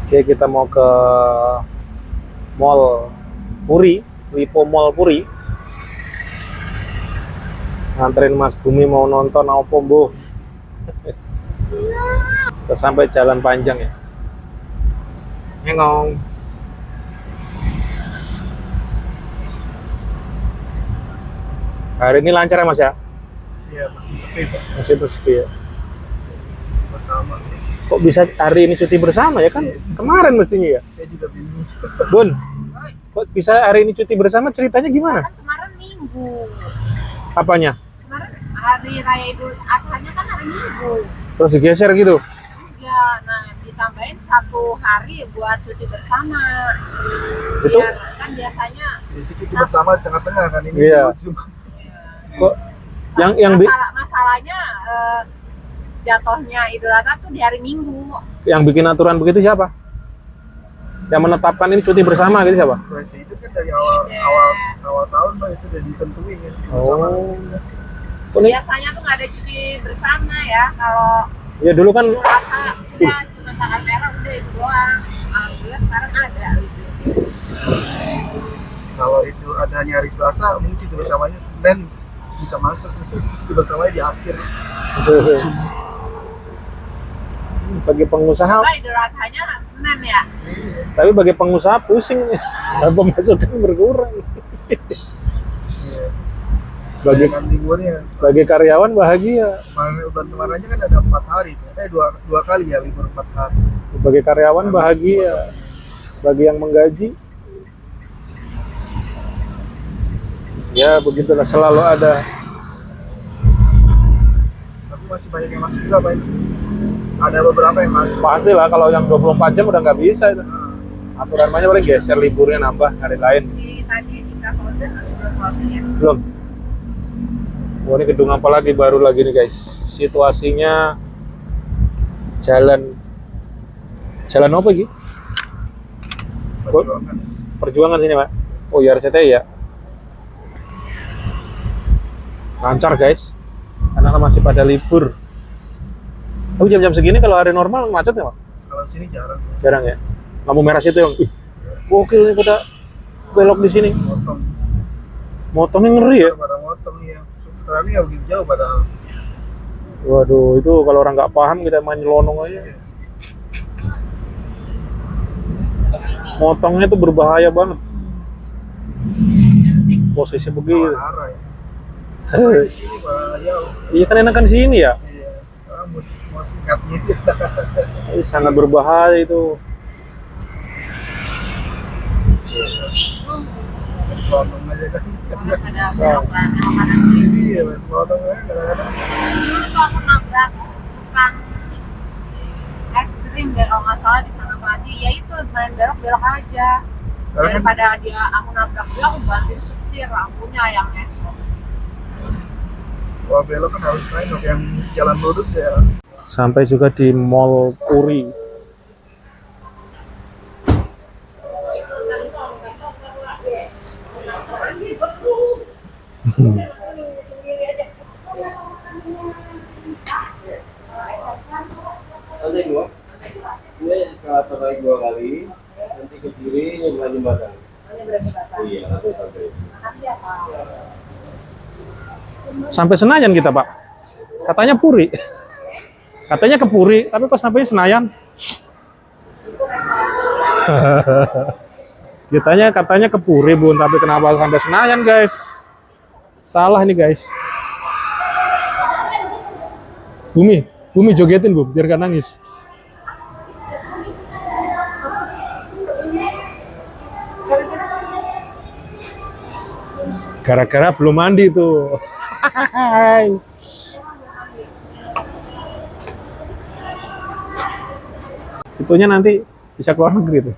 Oke, kita mau ke Mall Puri, Lipo Mall Puri. Nganterin Mas Bumi mau nonton apa, Mbuh? Kita sampai jalan panjang ya. Ngong. Hari ini lancar ya, Mas ya? Iya, masih sepi Pak. Masih sepi ya. Bersama. Kok bisa hari ini cuti bersama ya kan? Kemarin mestinya ya. Saya juga bingung. Bun, kok bisa hari ini cuti bersama, ceritanya gimana? Kan kemarin Minggu. Apanya? Kemarin hari raya Idul Adhanya kan hari Minggu. Terus digeser gitu? Enggak, nah ditambahin 1 hari buat cuti bersama. Itu? Biar kan biasanya Jadi cuti bersama di tengah-tengah kan ini. Iya. Kok yang masalahnya jatuhnya Idul Adha tuh di hari Minggu. yang bikin aturan begitu siapa? Yang menetapkan ini cuti bersama gitu siapa? Presiden kan dari awal tahun Pak itu udah ditentuin ya. Bersama. Kok ini? Biasanya tuh nggak ada cuti bersama ya. Kalau Ya dulu kan Idul Adha udah cuma tanggal merah udah itu doang. Alhamdulillah sekarang ada gitu. Kalau itu adanya hari Selasa, mungkin cuti bersamanya Senin bisa masuk. Cuti bersamanya di akhir. bagi pengusaha, Enggak, Idul Adhanya Senin ya. tapi bagi pengusaha pusing nih. Pemasukan berkurang. Bagi Dengan liburnya. bagi karyawan bahagia. Kemarin aja kan ada 4 hari. Dua kali ya libur 4 hari. Bagi karyawan bahagia. Bagi yang menggaji, ya begitulah, selalu ada. Tapi masih banyak yang masuk juga Pak. Ada beberapa yang masuk. Pastilah kalau yang 24 jam udah nggak bisa itu. Aturan mainnya paling geser liburnya, nambah hari lain. Si tadi Ika Fauzan sudah closing ya. Belum. Wah, ini gedung apa lagi baru lagi nih guys. Situasinya jalan apa gitu? Perjuangan. Perjuangan sini, Pak. Oh, ya RCTI ya. Lancar guys. Anak-anak masih pada libur. Tapi jam-jam segini kalau hari normal macet nggak, Pak? Kalau di sini jarang. Jarang ya. Lampu merah situ yang, gokil nih pada belok di sini. Motong. Motongnya ngeri ya. Pada motong ya. Terakhir nggak begitu jauh padahal. Waduh, itu kalau orang nggak paham kita main nyelonong aja. Motongnya tuh berbahaya banget. Posisi begitu. Arah ya. Di sini malah jauh. Iya kan enakan sini ya. Iya. Mau singkatnya. Ini sangat berbahaya itu. Selotong aja kan. Ada belokan kanan Iya, selotong aja kadang-kadang. dulu tuh aku nabrak tukang es krim deh kalau nggak salah di sana tadi. Ya itu main belok aja. Daripada aku nabrak dia, aku banting setir, akunya yang esok. Wah, belok kan harus naik yang jalan lurus ya. Sampai juga di Mall Puri. Lantai 2, dia saat terbaik 2 kali, nanti ke kiri nyebelah jembatan. Iya, nanti sampai. Makasih ya Pak. Sampai Senayan kita, Pak. Katanya Puri. Katanya ke Puri, tapi pas sampainya Senayan. Katanya ke Puri, Bun, tapi kenapa sampai Senayan, guys? Salah nih, guys. Bumi jogetin, Bu, biar gak nangis. Gara-gara belum mandi tuh. Itunya nanti bisa keluar negeri tuh.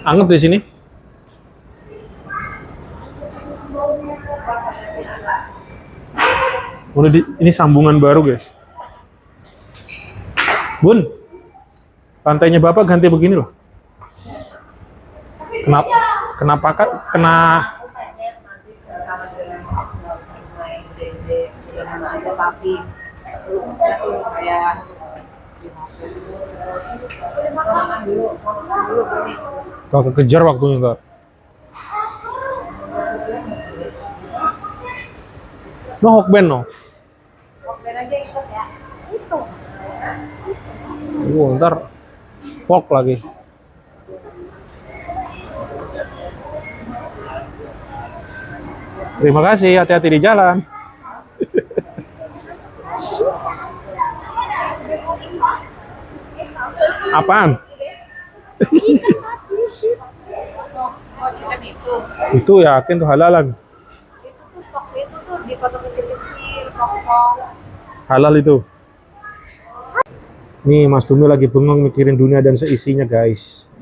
Anget di sini. Ini sambungan baru, guys. Bun, pantainya Bapak ganti begini loh. sama dengan yang gede-gede sederhana aja tapi looks-nya tuh kayak makan dulu nih. Kau kekejar waktunya kak. No hokben no. Oke aja ikut ya. Itu. Ntar pok lagi. Terima kasih, hati-hati di jalan. Apaan? Oh, chicken itu. Itu yakin tuh halalan. Itu tuh dipotong kecil-kecil, potong. Halal itu. Nih Mas Dumi lagi bengong mikirin dunia dan seisinya guys.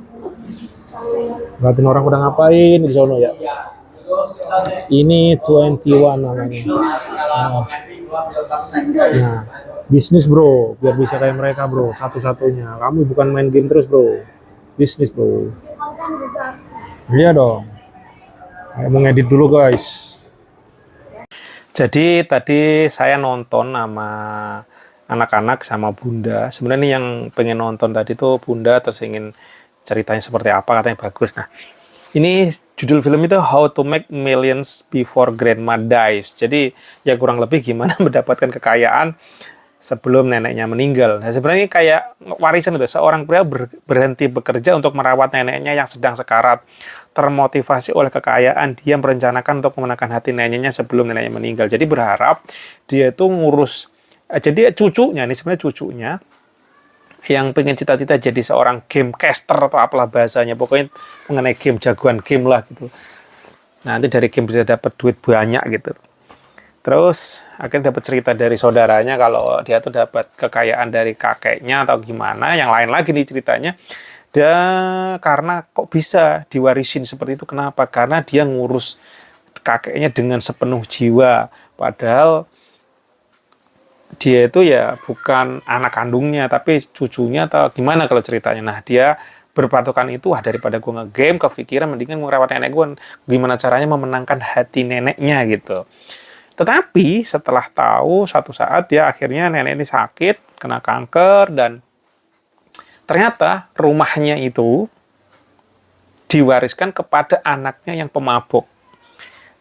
Ngeliatin orang udah ngapain di sono ya. Ini 21 namanya. Nah, bisnis bro, biar bisa kayak mereka bro, satu-satunya. Kamu bukan main game terus bro, bisnis bro. Iya dong. Ayo mau ngedit dulu guys. Jadi tadi saya nonton sama anak-anak sama Bunda. Sebenarnya nih yang pengen nonton tadi tuh Bunda, terus ingin ceritanya seperti apa, katanya bagus. Nah, ini judul film itu How to Make Millions Before Grandma Dies. Jadi ya kurang lebih gimana mendapatkan kekayaan sebelum neneknya meninggal. Nah, sebenarnya kayak warisan itu. Seorang pria berhenti bekerja untuk merawat neneknya yang sedang sekarat. Termotivasi oleh kekayaan, dia merencanakan untuk memenangkan hati neneknya sebelum neneknya meninggal. Jadi berharap dia itu ngurus. Jadi cucunya, ini sebenarnya cucunya yang pengen cita-cita jadi seorang game caster atau apalah bahasanya, pokoknya mengenai game, jagoan game lah gitu. Nanti dari game bisa dapat duit banyak gitu. Terus akhirnya dapat cerita dari saudaranya kalau dia tuh dapat kekayaan dari kakeknya atau gimana, yang lain lagi nih ceritanya. Dan karena kok bisa diwarisin seperti itu, kenapa? Karena dia ngurus kakeknya dengan sepenuh jiwa, padahal dia itu ya bukan anak kandungnya tapi cucunya atau gimana kalau ceritanya. Nah, dia berpatokan itu, wah daripada gue nge-game kepikiran mendingan ngerawat nenek gue, gimana caranya memenangkan hati neneknya gitu. Tetapi setelah tahu satu saat ya akhirnya nenek ini sakit, kena kanker, dan ternyata rumahnya itu diwariskan kepada anaknya yang pemabuk.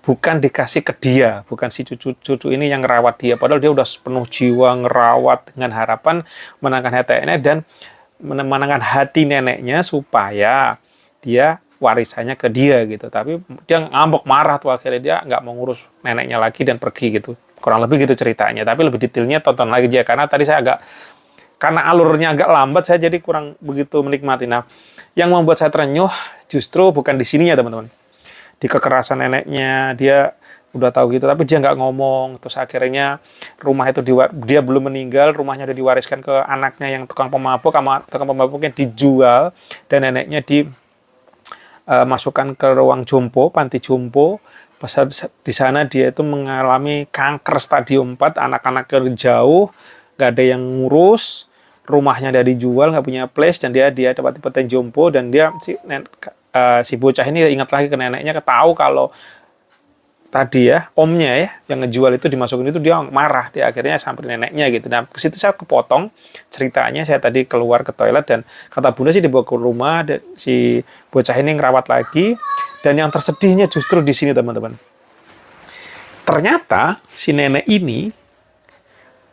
Bukan dikasih ke dia, bukan si cucu ini yang ngerawat dia, padahal dia udah sepenuh jiwa ngerawat dengan harapan menangkan hati neneknya dan menangkan hati neneknya supaya dia warisannya ke dia gitu. Tapi dia ngambek marah tuh, akhirnya dia nggak mau ngurus neneknya lagi dan pergi gitu. Kurang lebih gitu ceritanya, tapi lebih detailnya tonton lagi aja, karena tadi saya karena alurnya agak lambat, saya jadi kurang begitu menikmati. Nah, yang membuat saya terenyuh justru bukan di sininya teman-teman. Di kekerasan neneknya, dia udah tahu gitu, tapi dia nggak ngomong. Terus akhirnya rumah itu dia belum meninggal, rumahnya udah diwariskan ke anaknya yang tukang pemabuk, sama tukang pemabuknya dijual, dan neneknya dimasukkan ke ruang jompo, panti jompo. Pas di sana dia itu mengalami kanker stadium 4, anak-anaknya jauh, nggak ada yang ngurus, rumahnya udah dijual, nggak punya place, dan dia dapat panti jompo, dan dia si bocah ini ingat lagi ke neneknya, ketahu kalau tadi ya omnya ya yang ngejual itu dimasukin itu, dia marah, dia akhirnya sampai neneknya gitu. Nah, ke situ saya kepotong ceritanya, saya tadi keluar ke toilet dan kata Bunda sih dibawa ke rumah, dan si bocah ini ngerawat lagi. Dan yang tersedihnya justru di sini teman-teman, ternyata si nenek ini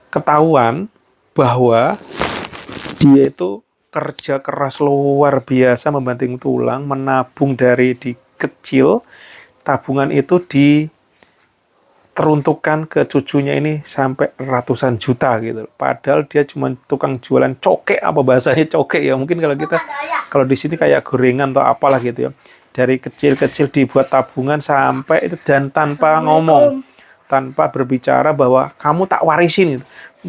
ketahuan bahwa dia itu kerja keras luar biasa, membanting tulang, menabung dari di kecil. Tabungan itu diteruntukkan ke cucunya ini sampai ratusan juta gitu. Padahal dia cuma tukang jualan cokek, apa bahasanya cokek ya, mungkin kalau di sini kayak gorengan atau apalah gitu ya. Dari kecil-kecil dibuat tabungan sampai itu, dan tanpa ngomong, tanpa berbicara bahwa kamu tak warisin itu.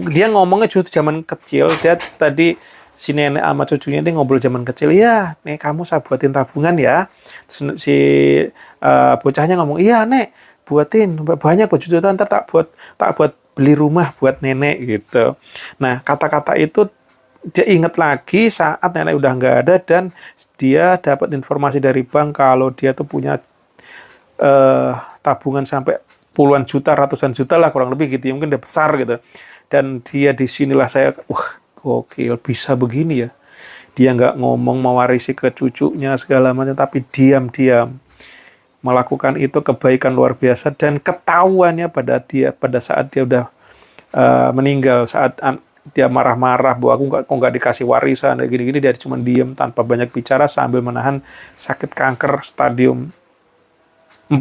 Dia ngomongnya justru zaman kecil. Dia tadi si nenek sama cucunya ini ngobrol zaman kecil, ya nek kamu saya buatin tabungan ya. Terus si bocahnya ngomong, iya nek buatin banyak buat cucu, ntar tak buat beli rumah buat nenek gitu. Nah, kata-kata itu dia ingat lagi saat nenek udah nggak ada, dan dia dapat informasi dari bank kalau dia tuh punya tabungan sampai puluhan juta, ratusan juta lah kurang lebih gitu ya, mungkin udah besar gitu. Dan dia di sinilah saya, gokil, bisa begini ya. Dia nggak ngomong mewarisi ke cucunya segala macam, tapi diam-diam melakukan itu kebaikan luar biasa, dan ketahuannya pada saat dia udah meninggal, saat dia marah-marah bahwa aku kok nggak dikasih warisan kayak gini-gini, dia cuma diam tanpa banyak bicara sambil menahan sakit kanker stadium 4.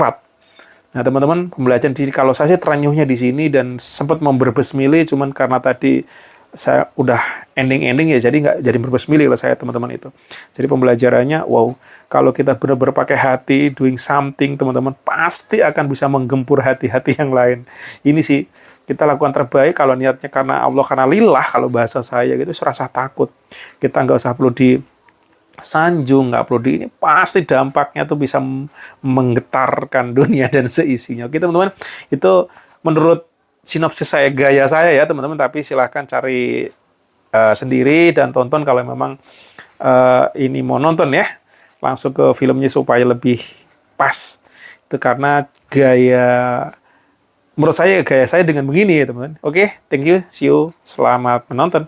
Nah teman-teman, pembelajaran di kalau saya terenyuhnya di sini dan sempat mau berbesmili, cuman karena tadi saya udah ending ya, jadi nggak jadi berbesmili kalau saya teman-teman itu. Jadi pembelajarannya, wow, kalau kita benar-benar pakai hati, doing something teman-teman, pasti akan bisa menggempur hati-hati yang lain. Ini sih kita lakukan terbaik kalau niatnya karena Allah, karena lillah, kalau bahasa saya gitu, serasa takut. Kita nggak usah perlu sanjung, nggak perlu ini, pasti dampaknya tuh bisa menggetarkan dunia dan seisinya. Oke teman-teman, itu menurut sinopsis saya, gaya saya ya teman-teman, tapi silahkan cari sendiri dan tonton kalau memang ini mau nonton ya, langsung ke filmnya supaya lebih pas. Itu karena menurut saya gaya saya dengan begini ya teman-teman. Oke, thank you, see you, selamat menonton.